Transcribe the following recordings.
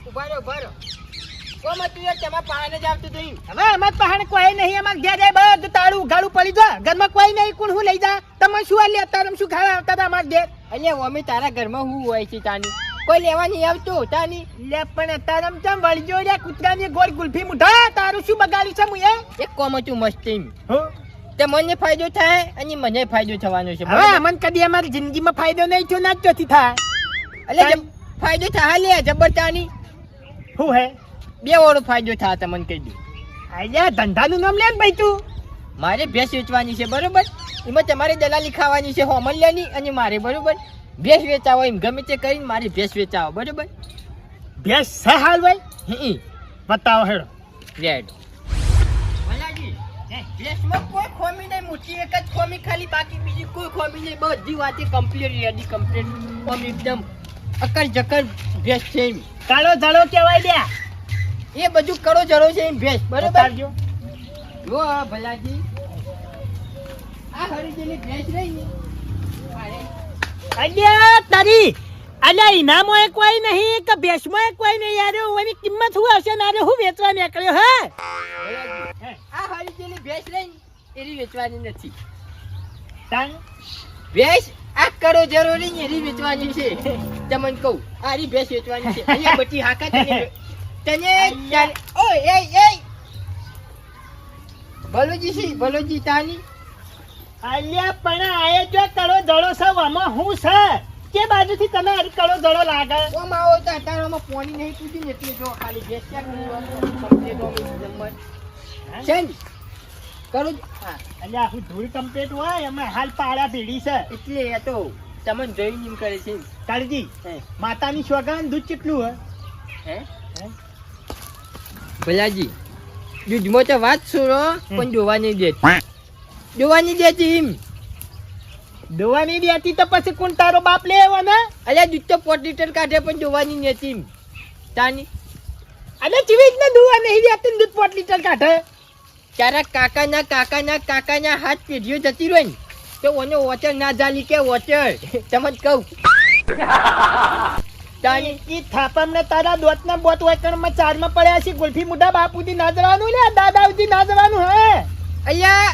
ઉભા રહો કોમ તું યાર તમાર પાહને જ આવતું થઈ હવે અમાર પાહને કોઈ નહીં અમાર ઘેર જાય બધું તાળું ઉઘાડું પડી જો ઘરમાં કોઈ નહીં કોણ હું લઈ જા તમે શું આલી અત્યારે શું ખાવા આવતા હતા અમાર ઘેર અલ્યા ઓમે તારા ઘરમાં હું હોય છે તાની કોઈ લેવા નહીં આવતું તાની લે પણ અત્યારે ચમ વળજો રે કૂતરાની ગોળ ગુલ્ફી મુઢા તારું શું બગાડ્યું છે મુએ એક કોમ તું મસ્તી હો તે મને ફાયદો થાય અને મને ફાયદો થવાનો છે હવે અમન કદી અમારી જિંદગીમાં ફાયદો નહીં થયો ના જ જોતી થાય એટલે ફાયદો થાય લે જબરતાની હું હે બે વાળો ફાયદો થાય તમને કહી દઉં આયા ધંધાનું નામ લે ને ભાઈ તું મારે ભેંસ વેચવાની છે બરોબર એમાં તમારે દલાલી ખાવાની છે હોમલ્યાની અને મારે બરોબર ભેંસ વેચાવો એમ ગમે તે કરીને મારી ભેંસ વેચાવો બરોબર ભેંસ છે હાલ ભાઈ બતાવો હેડો રેડ ભલાજી ભેંસમાં કોઈ ખોમી નહીં મોટી એક જ ખોમી ખાલી બાકી બીજી કોઈ ખોમી નહીં બધી વાતે કમ્પ્લીટ રેડી કમ્પ્લીટ ઓમ એકદમ અકર જકર ભેંસ છે એમ કાળો ધડો કહેવાય લ્યા એ બધું કરો જરો છે એમ ભેંસ બરોબર જો ભલાજી આ હરીજેલી ભેંસ રહી ને અલ્યા તારી અલ્યા ઇનામો કોઈ નહીં કે ભેંસમાં કોઈ નહીં યાર ઓની કિંમત શું હશે નારે હું વેચવા નીકળ્યો હે આ હરીજેલી ભેંસ રહી ને એરી વેચવાની નથી તાન ભેંસ આ કરો જરૂરી ને એરી વેચવાની છે તમને કહું આ રી ભેંસ વેચવાની છે અહીંયા બટી હાકા તને ઓય એ ભલોજી તાની અલ્યા પણ આયે જો કળો દડો છે આમાં હું છે કે બાજુથી તને હરી કળો દડો લાગે ઓમ આવો તો અતારામાં પાણી નહીં પૂછી ને એટલે જો ખાલી ભેંસ ક્યાં કમ્પ્લીટ ઓમ નંબર છે ને કરો હા અલ્યા હું ધૂળ કમ્પ્લીટ હોય એમાં હાલ પાડા ભેડી છે એટલે એ તો તમને જોઈને એમ કરે છે કાળજી માતાની સોગાન દૂધ કેટલું હે ભલાજી દૂધમાં તો વાત છોડો પણ જોવા નહીં દેતી એમ દોવાની દેતી તો પછી કોણ તારો બાપ લેવો ને અલ્યા દૂધ તો 4 લીટર કાઢે પણ જોવાની નથી એમ તાની અલ્યા ચીવીજ ને દોવા નહીં દેતી દૂધ 4 લીટર કાઢે તારા કાકાના હાથ પેઢીઓ જતી રહી ને તો ઓને વોચર ના જાલી કે વોચર તમને કહું તાની ઈ થાપમને તારા દોતના બોત વાકણમાં ચારમાં પડ્યા છે ગુલ્ફી મુઢા બાપુજી ના જવાનું લે દાદાજી ના જવાનું હે અલ્યા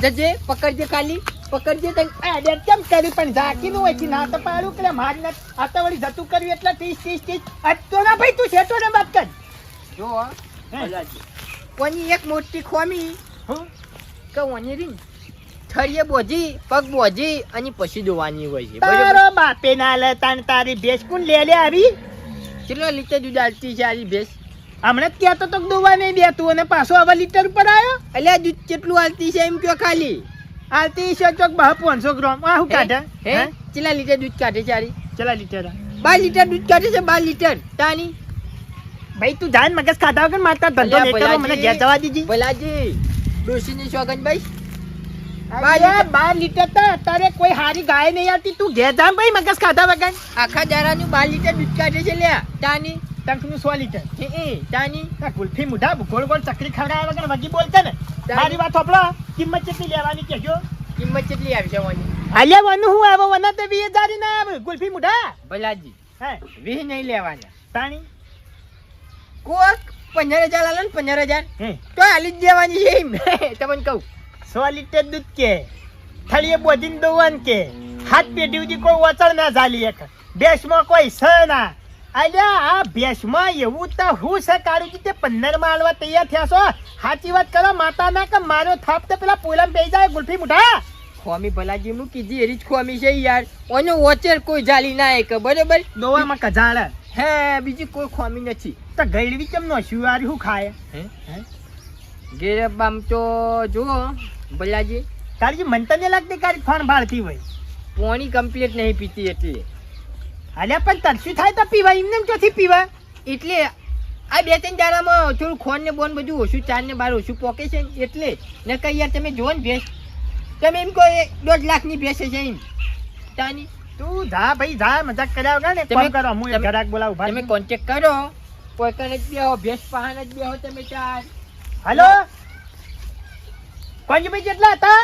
જજે પકડજે ખાલી પકડજે તને આ ડેટ કેમ કરી પણ ઝાકીનું હોય છે ના તો પાડું કે માર ને આ તો વળી જતું કર્યું એટલે 30 અટતો ના ભાઈ તું છેટો ને વાત કર જો ભલાજી કોની એક મોટી ખોમી કે ઓની રીન થળીએ બોજી પગ બોજી અને પછી દોવાની હોય છે તારો બાપે ના લે તાન તારી ભેંસ કોણ લે આવી કેટલો લીટર દૂધ આલતી છે આરી ભેંસ હમણાં જ કહેતો તો દોવા નહીં દેતું અને પાછો હવે લીટર ઉપર આવ્યો અલ્યા દૂધ કેટલું આલતી છે એમ કયો ખાલી આલતી છે ચોક 500 ગ્રામ આ હું કાઢે હે કેટલા લીટર દૂધ કાઢે છે આરી ચલા લીટર 12 લીટર દૂધ કાઢે છે 12 લીટર તાની ભાઈ તું જાન મગજ ખાધા વગર માતા ધંધો નહીં કરો મને ઘેર જવા દીજી ભલાજી ડોશીની સોગન ભાઈ 12 લીટર તો અત્યારે કોઈ હારી ગાય નહીં આવતી તું ઘેર જા ભાઈ મગજ ખાધા વગર આખા દારાનું 12 લીટર દૂધ કાઢે છે લ્યા તાની ટંકનું 100 લીટર તાની ગુલ્ફી મુઢા ગોળ ગોળ ચકરી ખવડાવ્યા વગર વગી બોલતા ને મારી વાત હોપડો કિંમત કેટલી લેવાની કહેજો કિંમત કેટલી આવી જવાની આલ્યા વાનું હું આવો વના તો 20000 ના આવે ગુલ્ફી મુઢા ભલાજી હે 20 નહીં લેવાના તાણી કોક 15000 આલો ને 15000 તો આલી જ દેવાની છે એમ તમને કહું 100 લીટર દૂધ કે થળીએ બોધીને દોવાન કે હાથ પેઢી સુધી કોઈ વચળ ના ચાલી એક ભેંસમાં કોઈ છે ના અલ્યા આ ભેંસમાં એવું તો હું છે કાળુજી તે 15 માં આલવા તૈયાર થયા છો સાચી વાત કરો માતા ના કે મારો થાપ તો પેલા પોલામ બેસી જાય ગુલ્ફી મુઢા ખોમી ભલાજી હું કીધી એરી જ ખોમી છે યાર ઓનો વોચર કોઈ જાલી ના એક બરોબર દોવામાં કજાળ હે બીજી કોઈ ખોમી નથી તો ગઈડવી કેમ નો શુવારી હું ખાય ગેરબામ તો જુઓ ભલાજી કાળજી મન તો નહીં લાગતી કાળી ફોન ભાળતી હોય પાણી કમ્પ્લીટ નહીં પીતી એટલે અલ્યા પણ તરસ્યું થાય તો પીવા એમને ક્યાંથી પીવા એટલે આ 2-3 દાડામાં થોડું ખોન ને બોન બધું ઓછું 4 ને 12 ઓછું પોકે છે એટલે ને કઈ યાર તમે જોવો ને ભેંસ તમે એમ કહો 1.5 લાખની ભેંસ છે એમ તાની તું જા ભાઈ જા મજાક કર્યા વગર ને કોમ કરો હું એક ઘરાક બોલાવું ભાઈ તમે કોન્ટેક્ટ કરો કોઈ કને જ બેહો ભેંસ પહાણ જ બેહો તમે 4 હેલો કોણ ભાઈ કેટલા હતા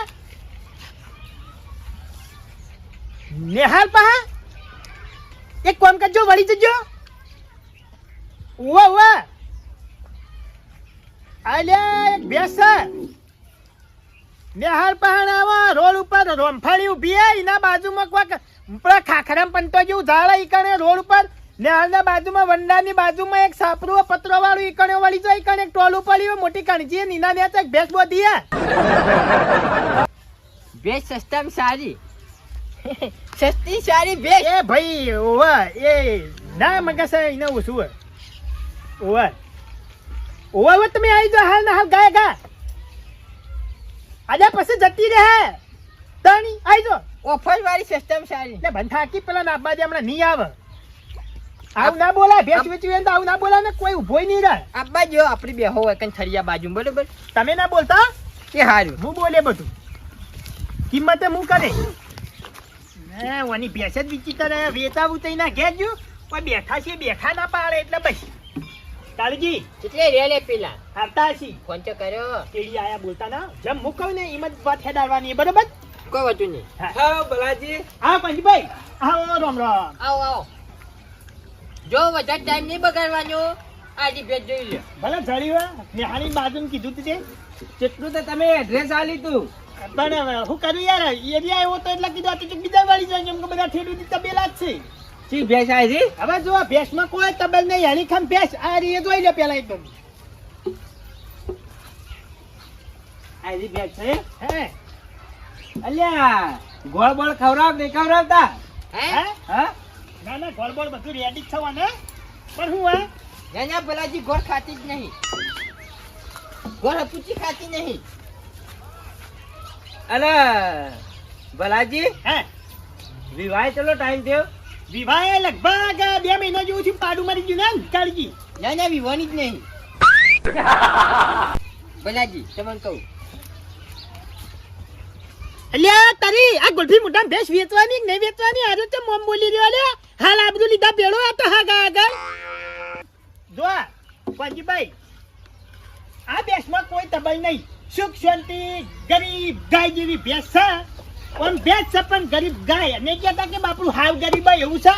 નેહાલ પહા એક કામ કરજો વળી જજો ઉવા ઉવા આલ્યા એક ભેંસ છે. નેહાળ પહાણ આવો રોડ ઉપર રોમફાળી ઊભી હે એના બાજુમાં કોઈક પેલા ખાખરામ પંતો જેવું ઝાડ હે, ઈ કણે રોડ ઉપર નેહાળના બાજુમાં વંડાની બાજુમાં એક સાપરું પતરો વાળું ઈ કણે વાળી જાય, ઈ કણે એક ટોલું પડ્યું મોટી કણજી હે, નીના નેતા એક ભેંસ બોધી હે. ભેંસ સસ્તામાં સારી સસ્તી સારી ભેંસ. એ ભાઈ ઓવા એ ના મગસ એને ઓછું હે. ઓવા ઓવા ઓવા તમે આવી જાઓ હાલ ને હાલ ગાય ગા આજે પછી જતી રહે તણી આવી જાઓ. ઓફર વાળી સસ્તામાં સારી. એટલે બંધ થાકી પેલા નાબા દે હમણાં નહીં આવે. આવું ના બોલાય ભેંસ વેચવી હોય તો આવું ના બોલાય ને કોઈ ઉભોય નહીં રહે. આબા જો આપણી બેહો હોય કઈ થરિયા બાજુ બરોબર તમે ના બોલતા એ હારું. હું બોલે બધું કિંમતે હું કરે ને ઓની ભેંસ જ વિચિત્ર વેચાવું તો એના ઘેર જો પણ બેઠા છે બેઠા ના પાડે એટલે બસ કાળજી એટલે રેલે પેલા આવતા હશી ફોન તો કર્યો કેડી આયા બોલતા ના જેમ હું કહું ને એમ જ વાત હેડાડવાની બરોબર. કોઈ વાતું નહીં. હા બલાજી હા પંજભાઈ આવો રામ રામ. આવો આવો જો વધારે ટાઈમ નહીં બગાડવાનો. આજે ભેટ જોઈ લે. ભલે જડી હોય નેહાળી બાજુ કીધું તું તે કેટલું તો તમે એડ્રેસ આલી તું પણ હવે હું કરું યાર એરિયા એવો તો એટલે કીધું આ તો બીજા વાળી જાય કેમ કે બધા ઠેડું તબેલા જ છે. ચી ભેંસ આવી હતી હવે જો ભેંસમાં કોઈ તબેલ નહીં એની ખમ ભેંસ આ રીએ જોઈ લે પેલા એકદમ આવી ભેંસ છે હે અલ્યા ગોળ બોળ ખવડાવ નહીં ખવડાવતા હે હે હા ના ના ગોળ બોળ બધું રેડી જ થવાને પણ હું હે નાના ભલાજી ગોળ ખાતી જ નહીં. ગોળ હપુચી ખાતી નહીં. અને ભલાજી હે વિવાહ ચલો ટાઈમ થયો વિવાહે લગભગ 2 મહિના જેવું થયું પાડું મારી ગયું ને કાળજી. નાના વિવાની જ નહીં. ભલાજી તમને કહું અલ્યા તારી આ ગોઠવી મોટા ભેંસ વેચવાની કે નહીં વેચવાની આજો તે મોમ બોલી રહ્યો લે હાલ આ બધું લીધા પેલો આ તો હા આગળ જો પંજીભાઈ આ ભેંસમાં કોઈ તબલ નહીં સુખ શાંતિ ગરીબ ગાય જેવી ભેંસ છે પણ ભેંસ છે પણ ગરીબ ગાય અને કહેતા કે બાપુ હાવ ગરીબ હોય એવું છે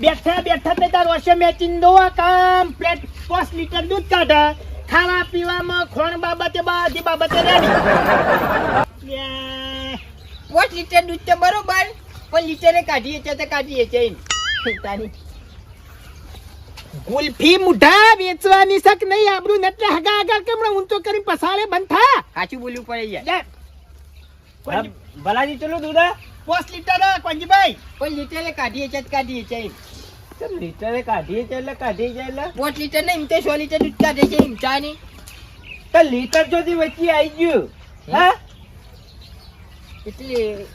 બેઠા બેઠા તે તાર વર્ષે મેચિંગ દોવા કમ્પ્લેટ 5 લીટર દૂધ કાઢે ખાવા પીવામાં ખોણ બાબતે બધી બાબતે રેડી 5 લીટર દૂધ તો બરોબર પણ લીટરે કાઢીએ છે તો કાઢીએ છે એમ. તારી ગુલ્ફી મુઢા વેચવાની શક નહીં આબરૂ નટલે હગા આગળ કેમણે ઊંચો કરી પસાડે બંધ થા સાચું બોલવું પડે યાર. લે હા, ભલાજી ચલો દૂધ 5 લીટર કોંજીભાઈ પણ લીટરે કાઢીએ છે તો કાઢીએ છે એમ. ચમ લીટરે કાઢીએ છે એટલે કાઢીએ છે એટલે 5 લીટર નહીં એમ તો 100 લીટર દૂધ કાઢે છે એમ. ચાની તો લીટર જોથી વચ્ચે આવી ગયું હા એટલે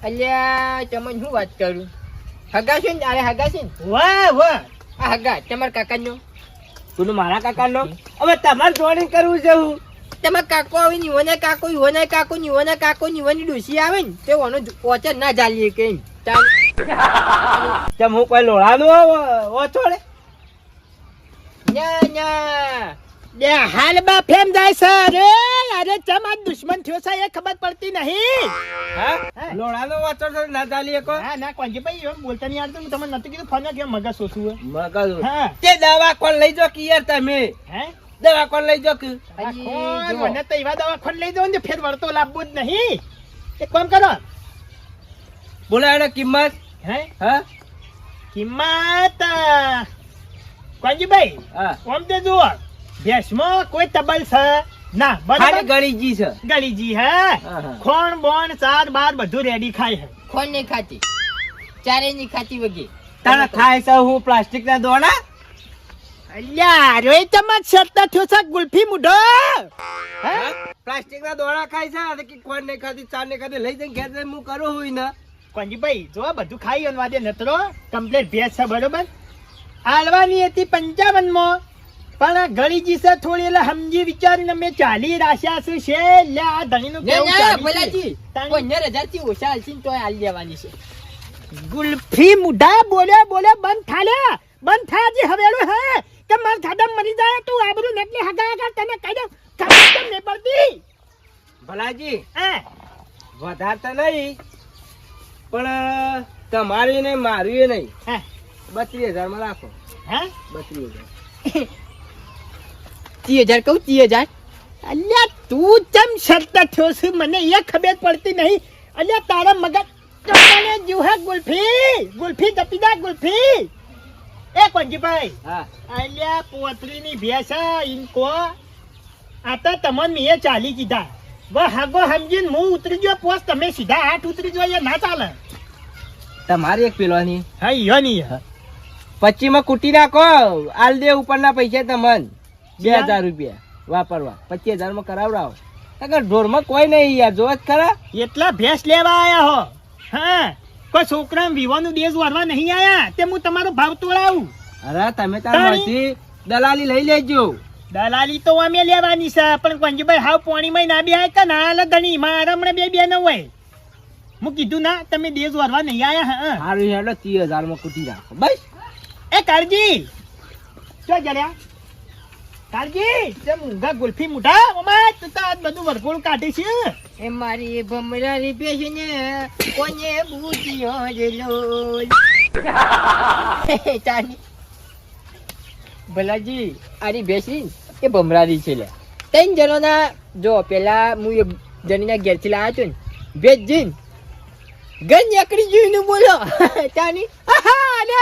અલ્યા તમને શું વાત કરું હગા છે ને અરે હગા છે ને વાહ વાહ આ હગા તમારા કાકાનો. કોનું મારા કાકાનો હવે તમારે જોડે કરવું છે હું તમારા કાકો આવે ને ઓને કાકો ઓને કાકો ની ઓને કાકો ની ઓની ડોસી આવે ને તે ઓનો ઓચર ના ચાલીએ કે એમ. ચમ હું કોઈ લોડાનો ઓછોડે ના ના બે હાલ બા ફેમ જાય છે અરે અરે ચમ આ દુશ્મન થયો છે એ ખબર પડતી નહીં હા લોડાનો ઓછો ના ચાલી શકો હા ના કોંજીભાઈ એમ બોલતા નહીં આવડતું તમને નતું કીધું ફોન કે મગજ સોસું મગજ હા તે દવા કોણ લઈ જો કે યાર તમે હે દવા કોણ લઈ જો કે આખો મને તો એવા દવાખાને લઈ જાવ ને ફેર વળતો લાભવો જ નહીં એક કામ કરો બોલો એનો કિંમત હે હા કિંમત કોંજીભાઈ હા આમ તો જુઓ ભેંસમાં કોઈ તબલ છે ના ખાલી બરાબર ગળીજી છે ગળીજી હે હા. ખોણ બોણ ચાર બાર બધું રેડી ખાય હે ખોન નહીં ખાતી ચારે નહીં ખાતી વગે તારા ખાય છે હું પ્લાસ્ટિક ના દોણા અલ્યા રે તમાર સત્તા થયો છે ગુલ્ફી મુઢો હે પ્લાસ્ટિક ના દોણા ખાય છે અને કે કોણ નહીં ખાતી ચાર નહીં ખાતી લઈ જઈને ઘેર જઈને હું કરું હોય ને કોંજીભાઈ જો બધું ખાઈ અને વાદે નતરો કમ્પ્લીટ ભેંસ છે બરોબર આલવાની હતી 55 માં પણ ગળીજી છે થોડી એટલે સમજી વિચારીને મેં 40 રાખ્યા છે લે આ ધણીનું ના કેવું ના ચાલી છે? ભલાજી તાણી 15,000 થી ઓછા હાલશે ને તોય હાલ લેવાની છે. ગુલ્ફી મુઢા બોલ્યા બંધ થાલ્યા બંધ થાજી હવેલું હે કે માર ખાડા મરી જાય તું આબરૂ નટલે હગા હગા તને કહી દઉં ખબર કેમ નહીં પડતી ભલાજી હે વધારે તો નહીં પણ તમારી નહીં મારી નહીં હે 32,000 માં રાખો હા 32,000 30,000 કહું 30,000. અલ્યા તું ચમ શરત થયો છે મને એ ખબર પડતી નહીં. અલ્યા તારા મગજ ચોકાને જુહા ગુલ્ફી દપીદા ગુલ્ફી. એ કોંજીભાઈ હા અલ્યા પોતરીની ભેસા ઇનકો આ તો તમને મેં ચાલી કીધા હાગો સમજીને હું ઉતરી ગયો પોસ તમે સીધા હાથ ઉતરી ગયો એ ના ચાલે. તમારી એક પેલોની હા યો નહીં 25 માં કૂટી નાખો આલ દે ઉપરના પૈસા તમને 2,000 રૂપિયા વાપરવા 25,000 માં કરાવડાવો. અગર ઢોરમાં કોઈ નહીં યાર જોવા જ ખરા. એટલા ભેંસ લેવા આયા હો. હા કોઈ છોકરા વિવાનો દેશ વારવા નહીં આયા તે હું તમારો ભાવ તોડાવું. અરે તમે તારી દલાલી લઈ લેજો. દલાલી તો અમે લેવાની છે પણ કોંજીભાઈ હાવ પોણીમાં ના બે કે ના લે ધણી મારા હમણાં બે ન હોય. હું કીધું ના તમે દેશ વારવા નહીં આયા. હા સારું હેડો 30,000 માં કૂટી નાખો બસ. એ કાળજી ચો જડ્યા કાળજી તે મૂંગા ગુલ્ફી મુઢા મમ્મા તું તો આજ બધું વરઘોડ કાઢી છે. એ મારી ભમરારી બેસીને કોને બુદ્ધિયો જેલો ચાની ભલાજી આરી બેસી એ ભમરારી છે લે. 3 જણોના જો પેલા હું એક જણીના ઘેરથી લાવ્યો છું ને બેજીન ઘર નીકળી ગયું ને બોલો ચાની હાય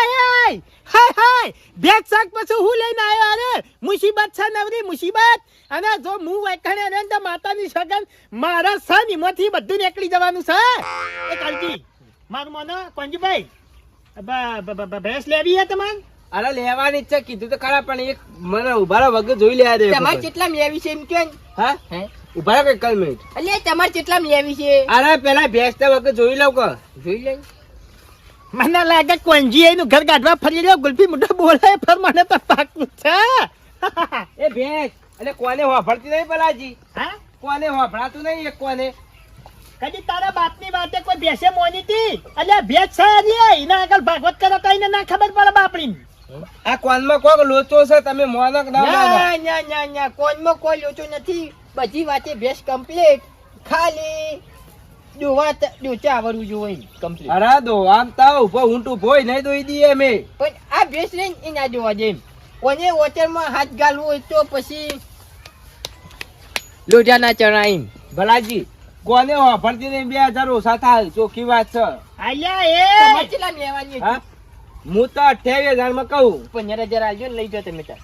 હાય બેગ શાક પછી હું લઈને આવ્યો. અરે મુસીબત છે નવરી મુસીબત. અને જો હું વૈકણે રહે તો માતાની સગન મારા સન હિમથી બધું નીકળી જવાનું છે. એ કાળજી મારું મોનો કોંજીભાઈ ભેંસ લેવી હે તમારે? અરે લેવાની ઈચ્છા કીધું તો ખરા પણ એક મને ઉભારા વગર જોઈ લેવા દે. તમારે કેટલા લેવી છે એમ કે હા હે ઉભા કઈ કલ મિનિટ. અલ્યા તમારે કેટલા લેવી છે અરે પેલા ભેંસ તો વગર જોઈ લઉં કે. જોઈ લે. મને લાગે કોંજી એનું ઘર કાઢવા ફરી રહ્યો ગુલ્ફી મોઢો બોલે પર મને તો પાકું છે. એ ભેંસ એટલે કોને હોફળતી નહીં પલાજી. હા કોને હોફળાતું નહીં એક કોને. કદી તારા બાપની વાતે કોઈ ભેંસે મોની હતી? અલ્યા ભેંસ છે અરે એના આગળ ભાગવત કરતા એને ના ખબર પડે બાપડી. આ કોનમાં કોક લોચો છે તમે મોનો કે ના મોનો. ના કોઈમાં કોઈ લોચો નથી. બધી વાતે ભેંસ કમ્પ્લીટ. ખાલી ડોચા આવડવું જોઈએ કમ્પ્લીટ. અરે દો આમ તાવ ઉભો ઊંટ ઉભો નહીં દોઈ દઈએ અમે. પણ આ ભેંસ લઈને એ ના જોવા દે. કોને ઓચરમાં હાથ ગાલવો હોય તો પછી લોઢા ના ચણાઈ. ભલાજી કોને હોફળતી નહીં 2,000 ઓછા થાય ચોખ્ખી વાત છે. અલ્યા તમારે એ કેટલા લેવાની હા હું તો 28,000 માં કહું. 15,000 આવજો ને લઈ જાઓ તમે તાર.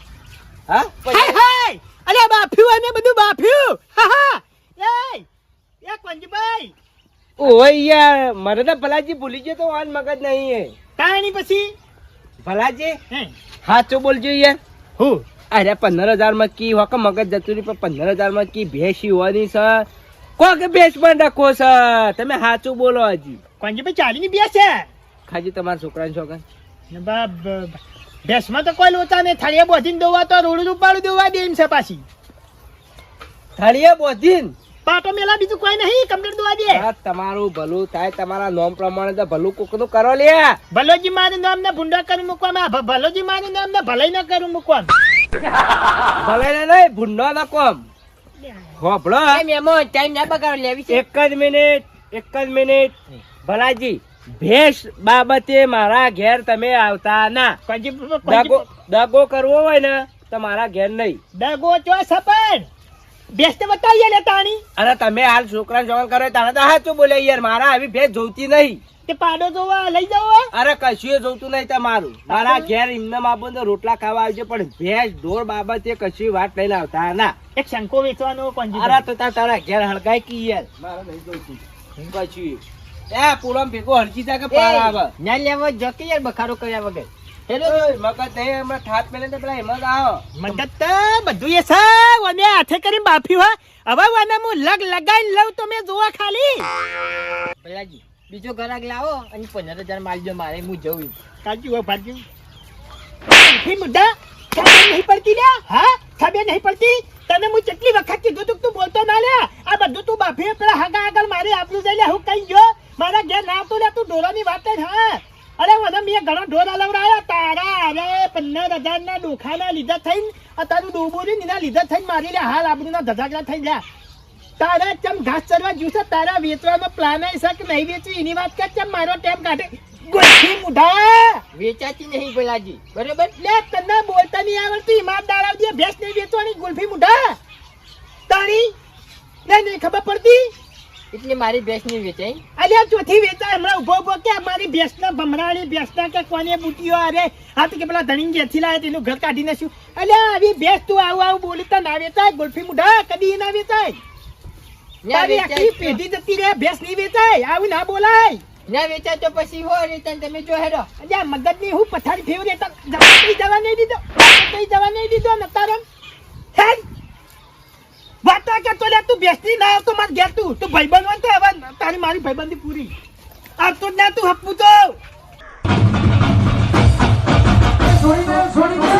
હા હાય હાય અલ્યા બાફ્યું અમે બધું બાફ્યું. હા એ કોંજીભાઈ ઓય યાર મને તો ભલાજી ભૂલી ગયો તો આન મગજ નહીં હે. તાણી પછી ભલાજી હે સાચું બોલજો યાર. હું અરે 15,000 માં કી હોક મગજ જતું રહ્યું પણ 15,000 માં કી ભેંસી હોવાની છે. કોક ભેંસ પણ રાખો છે તમે સાચું બોલો. હજી કોંજીભાઈ ચાલીની ભેંસ છે. ખાજી તમારા છોકરાને છોકરા ભેંસમાં તો કોઈ લોચા નહીં. થાળીએ બોધીને દોવા તો રોડું ઉપાડું દોવા દે એમ છે પાછી. થાળીએ બોધીન પાટો મેલા બીજું કોઈ નહીં કમ્પ્લીટ દોવા દે. આ તમારું ભલું થાય તમારા નામ પ્રમાણે તો ભલું કોકનું કરો લે. ભલોજી મારું નામ ને ભૂંડા કરી મૂકવામાં ભલોજી મારું નામ ને ભલાઈ ન કરું મૂકવા. ભલે નહીં ભૂંડો ના કોમ હોભળો. મહેમાન ટાઈમ ના બગાડો લેવી છે. એક જ મિનિટ ભલાજી ભેંસ બાબતે મારા ઘેર તમે આવતા ના. દગો કરવો હોય ને તો મારા ઘેર નહીં. દગો ચો સપન ભેંસ તો બતાવીએ લે તાણી. અરે તમે હાલ છોકરા જોવાન કરો તાણે તો સાચું બોલે યાર. મારા આવી ભેંસ જોઈતી નહીં. તે પાડો જોવા લઈ જાઓ. અરે કશું જોતું નહીં તમારું. મારા ઘેર એમને માપો તો રોટલા ખાવા આવશે પણ ભેંસ ઢોર બાબતે કશી વાત લઈને આવતા ના. એક શંકો વેચવાનો કોંજી. અરે તો તારા ઘેર હળગાય કી યાર. મારા નહીં જોઈતું કશું. એ પૂરમ ભેગો હળકી જાય કે પાર આવે. ના લેવો જો કે યાર બખારો કર્યા વગર. મગજ નહીં હમણાં ઠાપ મેલે તો પેલા એમાં જ આવો. મદદ તો બધું એ છે અને હાથે કરી બાફ્યું હા. હવે વાને હું લગાઈને લઉં તો મેં જોવા ખાલી. ભલાજી બીજો ગ્રાહક લાવો અને 15,000 માલજો મારે હું જઉં. કાજુ હો ભાજુ ફી મુદ્દા ખબર નહીં પડતી લે. હા ખબર નહીં પડતી તને હું કેટલી વખત કીધું તું બોલતો ના લે. આ બધું તું બાફી પેલા હગા આગળ મારી આપણું જઈ લે. હું કઈ ગયો મારા ઘેર ના આવતું લે તું ઢોરાની વાત જ. હા અરે મને મેં ઘણો ઢોર લવડાયા તારા. અરે 15,000 ના ડોખાના લીધા થઈને તારું ડોબોરી એના લીધા થઈને મારી લે હાલ આપણું ના ધજાગરા થઈ ગયા. તારા ચમ ઘાસ ચરવા જ્યું છે તારા વેચવાનો પ્લાન છે કે નહીં વેચી એની વાત કર. ચમ મારો ટાઈમ કાઢે ગોઠી મુઢા વેચાતી નહીં ભલાજી બરોબર. લે તને બોલતા નહીં આવડતું ઈમાનદાર આવજે ભેંસ નહીં વેચવાની ગુલ્ફી મુઢા તારી નહીં ખબર પડતી એટલે મારી ભેંસ નહીં વેચાય. અલ્યા ચોથી વેચાય હમણાં ઉભો ઉભો કે મારી ભેંસના ભમરાણી ભેંસના કે કોને બુટીઓ અરે હા તો કે પેલા ધણી ઘેરથી લાવે તેનું ઘર કાઢી નાખ્યું. અલ્યા આવી ભેંસ તું આવું આવું બોલી તો ના વેચાય ગુલ્ફી મુઢા કદી ના વેચાય તારી આખી પેઢી જતી રહે ભેંસ નહીં વેચાય આવું ના બોલાય ના વેચાય તો પછી હો રેતા તમે જો હેડો. અલ્યા મગજની હું પથારી ફેવરે જવા નહીં દીધો જવા નહીં દીધો નતારમ હેડ વાતા કરતો લે તું બેસતી ના આવતો માર ઘેર તું ભાઈબંધ હોય તો હવે તારી મારી ભાઈબંધી પૂરી આવતો જ ના તું હપવું તો છોડી દે